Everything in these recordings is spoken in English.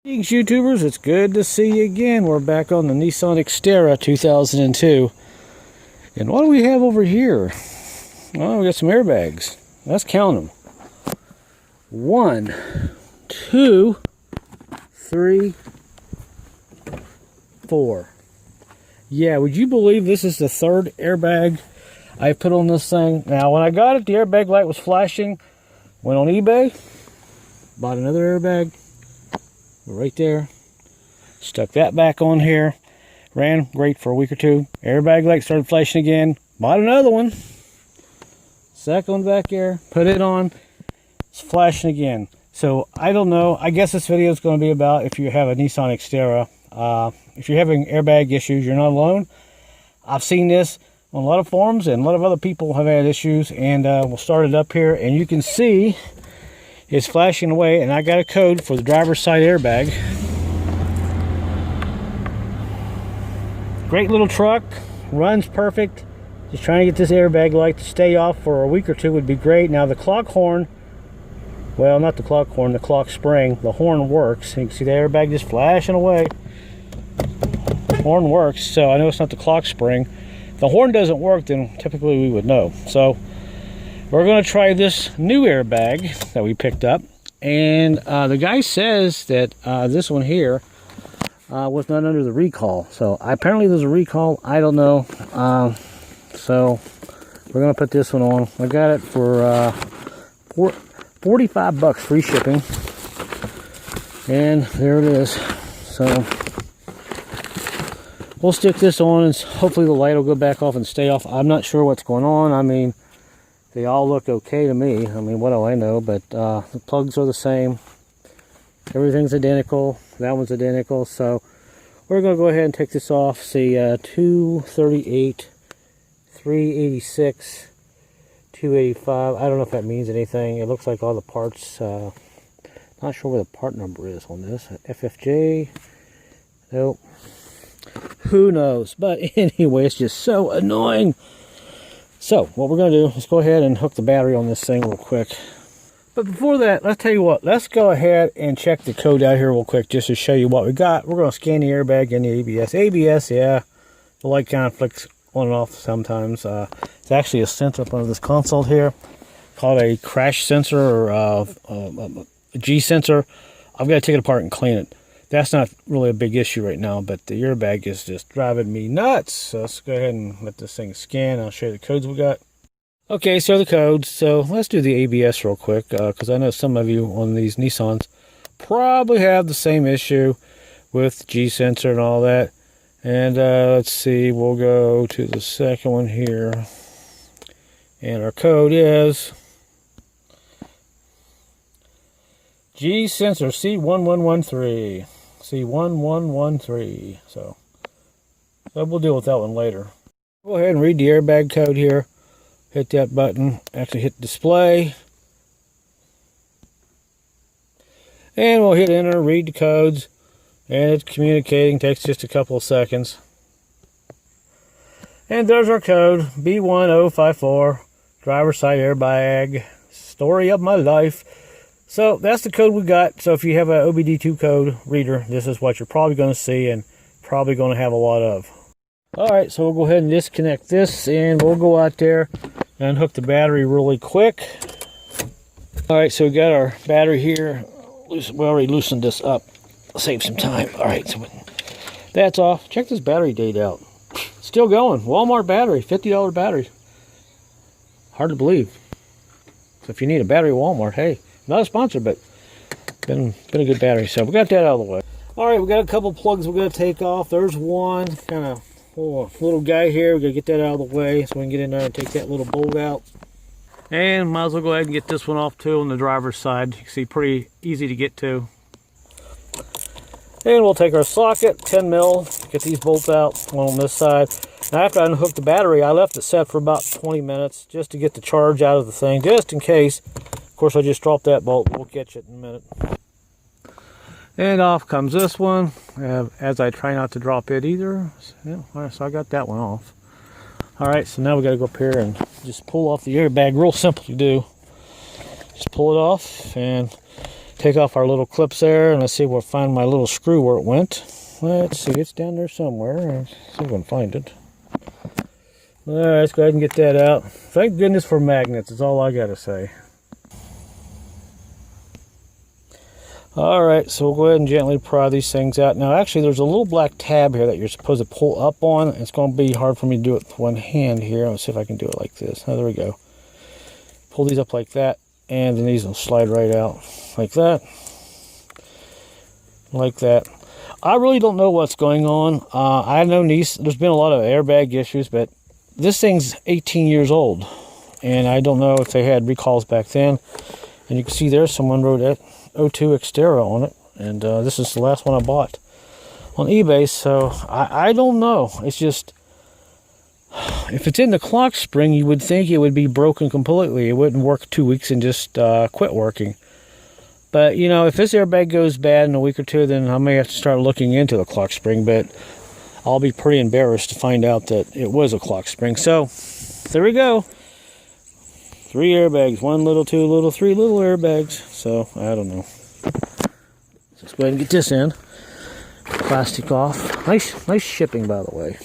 Greetings, YouTubers. It's good to see you again. We're back on the Nissan Xterra 2002. And what do we have over here? Well, we got some airbags. Let's count them. 1, 2, 3, 4. Yeah, would you believe this is the third airbag I put on this thing? Now, when I got it, the airbag light was flashing. Went on eBay, bought another airbag. Right there. Stuck that back on here. Ran great for a week or two. Airbag light started flashing again. Bought another one. Second one back there. Put it on. It's flashing again. So I don't know. I guess this video is going to be about if you have a Nissan Xterra. If you're having airbag issues, you're not alone. I've seen this on a lot of forums, and a lot of other people have had issues. And we'll start it up here, and you can see it's flashing away, and I got a code for the driver's side airbag. Great little truck, runs perfect. Just trying to get this airbag light to stay off for a week or two would be great. Now the clock horn, well, not the clock horn, the clock spring, the horn works. You can see the airbag just flashing away. Horn works, so I know it's not the clock spring. If the horn doesn't work, then typically we would know. So we're going to try this new airbag that we picked up, and the guy says that this one here was not under the recall. So apparently there's a recall. I don't know. So we're going to put this one on. I got it for 45 bucks free shipping, and there it is. So we'll stick this on, and hopefully the light will go back off and stay off. I'm not sure what's going on. I mean, they all look okay to me. I mean, what do I know? But the plugs are the same. Everything's identical. That one's identical. So we're going to go ahead and take this off. See, 238, 386, 285. I don't know if that means anything. It looks like all the parts. Not sure where the part number is on this. FFJ. Nope. Who knows? But anyway, it's just so annoying. So, what we're going to do is go ahead and hook the battery on this thing real quick. But before that, let's tell you what. Let's go ahead and check the code out here real quick just to show you what we got. We're going to scan the airbag and the ABS. ABS, yeah, the light kind of flicks on and off sometimes. It's actually a sensor up under this console here called a crash sensor or a G sensor. I've got to take it apart and clean it. That's not really a big issue right now, but the airbag is just driving me nuts. So let's go ahead and let this thing scan. I'll show you the codes we got. Okay, so the codes. So let's do the ABS real quick, because I know some of you on these Nissans probably have the same issue with the G sensor and all that. And let's see, we'll go to the second one here. And our code is G sensor C1113. C1113. So we'll deal with that one later. Go ahead and read the airbag code here. Hit that button. Actually hit display. And we'll hit enter, read the codes. And it's communicating. Takes just a couple of seconds. And there's our code. B1054. Driver side airbag. Story of my life. So that's the code we got. So if you have an OBD2 code reader, this is what you're probably going to see and probably going to have a lot of. Alright, so we'll go ahead and disconnect this, and we'll go out there and hook the battery really quick. Alright, so we got our battery here. We already loosened this up. Save some time. Alright, so that's off. Check this battery date out. Still going. Walmart battery, $50 battery. Hard to believe. So if you need a battery at Walmart, hey. Not a sponsor, but been a good battery. So we got that out of the way. All right, we got a couple plugs we're going to take off. There's one kind of little guy here. We're going to get that out of the way so we can get in there and take that little bolt out. And might as well go ahead and get this one off too on the driver's side. You can see pretty easy to get to. And we'll take our socket, 10 mil, get these bolts out, one on this side. Now after I unhooked the battery, I left it set for about 20 minutes just to get the charge out of the thing, just in case. Of course, I just dropped that bolt. We'll catch it in a minute. And off comes this one, as I try not to drop it either. Yeah, all right, so I got that one off. All right, so now we got to go up here and just pull off the airbag. Real simple to do. Just pull it off and take off our little clips there, and let's see if we'll find my little screw where it went. Let's see, it's down there somewhere. Let's see if we can find it. Alright, let's go ahead and get that out. Thank goodness for magnets, is all I gotta say. Alright, so we'll go ahead and gently pry these things out. Now actually there's a little black tab here that you're supposed to pull up on. It's going to be hard for me to do it with one hand here. Let's see if I can do it like this. Oh, there we go. Pull these up like that, and then these will slide right out like that. Like that. I really don't know what's going on. I know there's been a lot of airbag issues, but this thing's 18 years old. And I don't know if they had recalls back then. And you can see there someone wrote it. 02 Xterra on it, and this is the last one I bought on eBay, so I don't know. It's just, if it's in the clock spring, you would think it would be broken completely. It wouldn't work 2 weeks and just quit working. But, you know, if this airbag goes bad in a week or two, then I may have to start looking into the clock spring, but I'll be pretty embarrassed to find out that it was a clock spring. So, there we go. 3 airbags, 1 little, 2 little, 3 little airbags. So, I don't know. Let's go ahead and get this in. Plastic off. Nice shipping, by the way.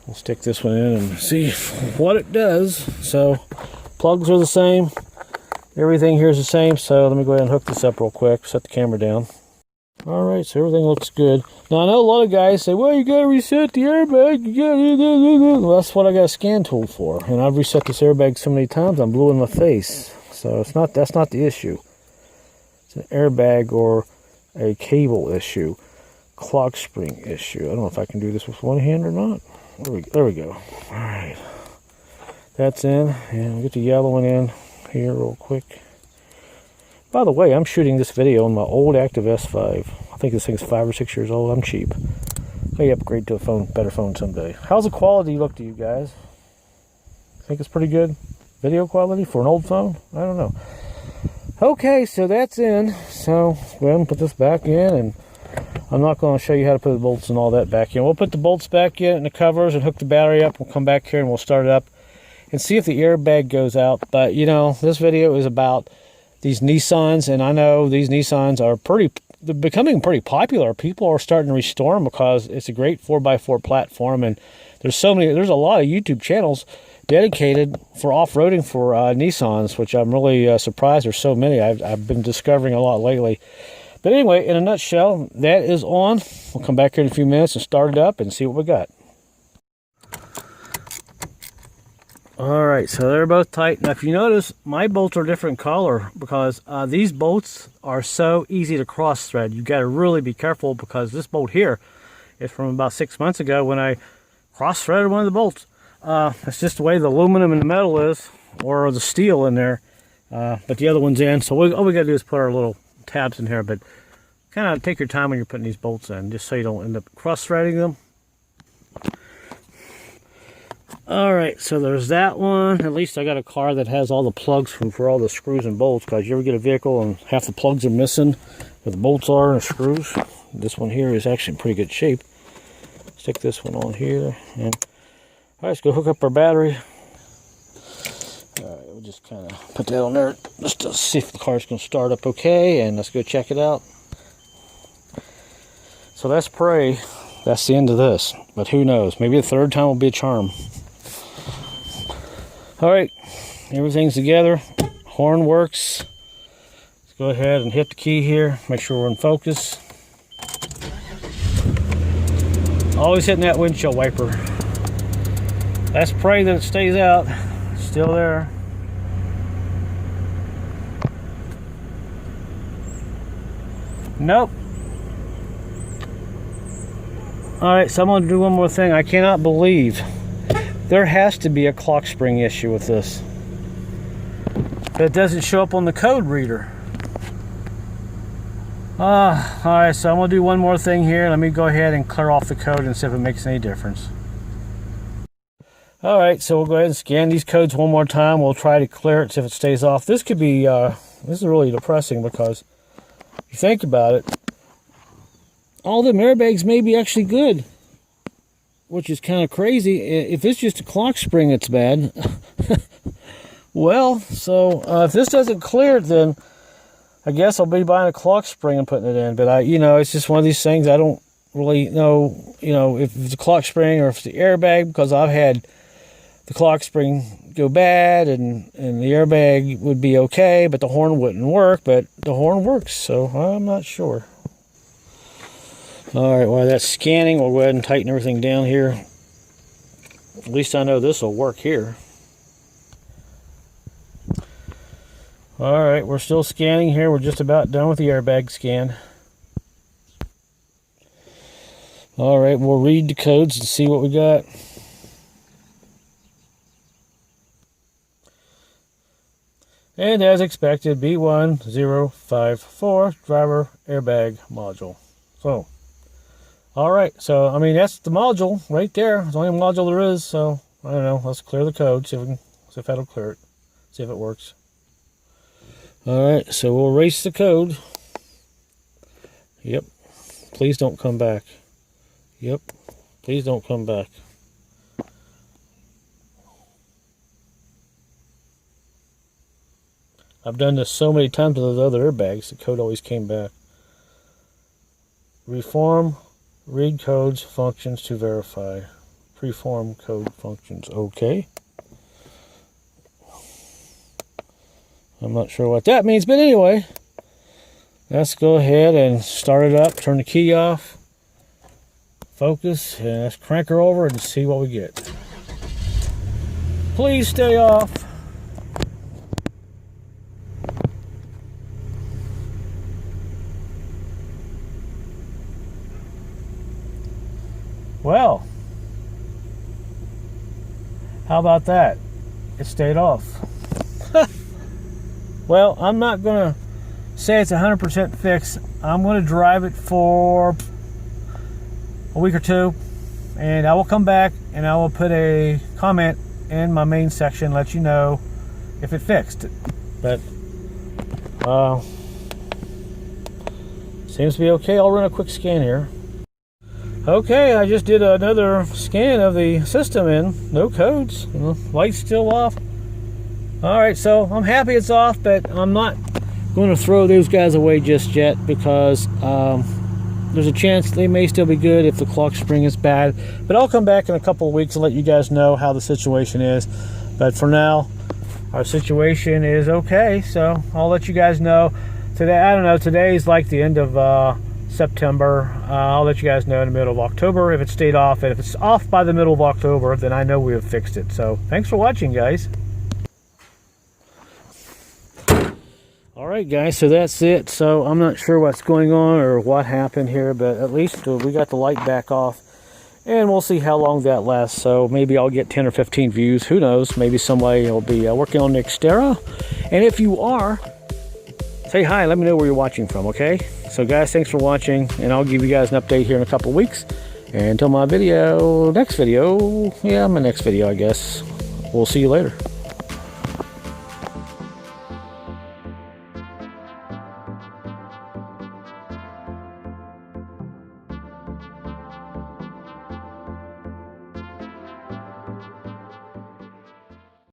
We'll stick this one in and see what it does. So, plugs are the same. Everything here is the same. So, let me go ahead and hook this up real quick. Set the camera down. Alright, so everything looks good. Now, I know a lot of guys say, well, you gotta reset the airbag. Well, that's what I got a scan tool for. And I've reset this airbag so many times, I'm blue in my face. So, that's not the issue. It's an airbag or a cable issue. Clock spring issue. I don't know if I can do this with one hand or not. There we go. Alright. That's in. And we'll get the yellow one in here real quick. By the way, I'm shooting this video on my old Active S5. I think this thing's 5 or 6 years old. I'm cheap. May upgrade to a better phone someday. How's the quality look to you guys? Think it's pretty good? Video quality for an old phone? I don't know. Okay, so that's in. So, go ahead and put this back in. And I'm not going to show you how to put the bolts and all that back in. We'll put the bolts back in and the covers and hook the battery up. We'll come back here and we'll start it up and see if the airbag goes out. But, you know, this video is about these Nissans, and I know these Nissans are they're becoming pretty popular. People are starting to restore them because it's a great 4x4 platform, and there's a lot of YouTube channels dedicated for off-roading for Nissans, which I'm really surprised there's so many. I've been discovering a lot lately. But anyway, in a nutshell, that is on. We'll come back here in a few minutes and start it up and see what we got. Alright, so they're both tight. Now if you notice, my bolts are different color because these bolts are so easy to cross thread. You got to really be careful because this bolt here is from about 6 months ago when I cross threaded one of the bolts. It's just the way the aluminum and the metal is, or the steel in there, but the other one's in. So all we got to do is put our little tabs in here, but kind of take your time when you're putting these bolts in, just so you don't end up cross threading them. Alright, so there's that one. At least I got a car that has all the plugs for all the screws and bolts, because you ever get a vehicle and half the plugs are missing where the bolts are and the screws. This one here is actually in pretty good shape. Stick this one on here. And alright, let's go hook up our battery. Alright, we'll just kind of put that on there just to see if the car's going to start up okay, and let's go check it out. So let's pray that's the end of this, but who knows, maybe the third time will be a charm. Alright, everything's together, horn works. Let's go ahead and hit the key here, make sure we're in focus. Always hitting that windshield wiper. Let's pray that it stays out. Still there. Nope. Alright, so I'm going to do one more thing. I cannot believe there has to be a clock spring issue with this. It doesn't show up on the code reader. Alright, so I'm going to do one more thing here. Let me go ahead and clear off the code and see if it makes any difference. Alright, so we'll go ahead and scan these codes one more time. We'll try to clear it, see if it stays off. This could be, this is really depressing because if you think about it, all them airbags may be actually good, which is kind of crazy. If it's just a clock spring, it's bad. Well, so if this doesn't clear it, then I guess I'll be buying a clock spring and putting it in. But you know, it's just one of these things. I don't really know, you know, if it's a clock spring or if it's the airbag, because I've had the clock spring go bad and the airbag would be okay, but the horn wouldn't work. But the horn works, so I'm not sure. All right, while that's scanning, we'll go ahead and tighten everything down here. At least I know this will work here. All right, we're still scanning here. We're just about done with the airbag scan. All right, we'll read the codes and see what we got. And as expected, B1054 driver airbag module. So, all right, so I mean that's the module right there. It's the only module there is. So I don't know. Let's clear the code. See if that'll clear it. See if it works. All right, so we'll erase the code. Yep. Please don't come back. Yep. Please don't come back. I've done this so many times with those other airbags, the code always came back. Reform, read codes, functions to verify. Preform code functions, okay. I'm not sure what that means, but anyway, let's go ahead and start it up, turn the key off, focus, and let's crank her over and see what we get. Please stay off. Well, how about that? It stayed off. Well, I'm not going to say it's 100% fixed. I'm going to drive it for a week or two, and I will come back and I will put a comment in my main section, let you know if it fixed. But seems to be okay. I'll run a quick scan here. Okay, I just did another scan of the system and no codes. Light's still off. Alright, so I'm happy it's off, but I'm not going to throw those guys away just yet because there's a chance they may still be good if the clock spring is bad. But I'll come back in a couple of weeks and let you guys know how the situation is. But for now, our situation is okay, so I'll let you guys know. Today, I don't know, today's like the end of September. I'll let you guys know in the middle of October if it stayed off. And if it's off by the middle of October, then I know we have fixed it. So thanks for watching, guys. Alright guys, so that's it. So I'm not sure what's going on or what happened here, but at least we got the light back off. And we'll see how long that lasts. So maybe I'll get 10 or 15 views. Who knows? Maybe somebody will be working on the Xterra. And if you are, say hi. Let me know where you're watching from, okay? So guys, thanks for watching. And I'll give you guys an update here in a couple of weeks. And until my next video, I guess. We'll see you later.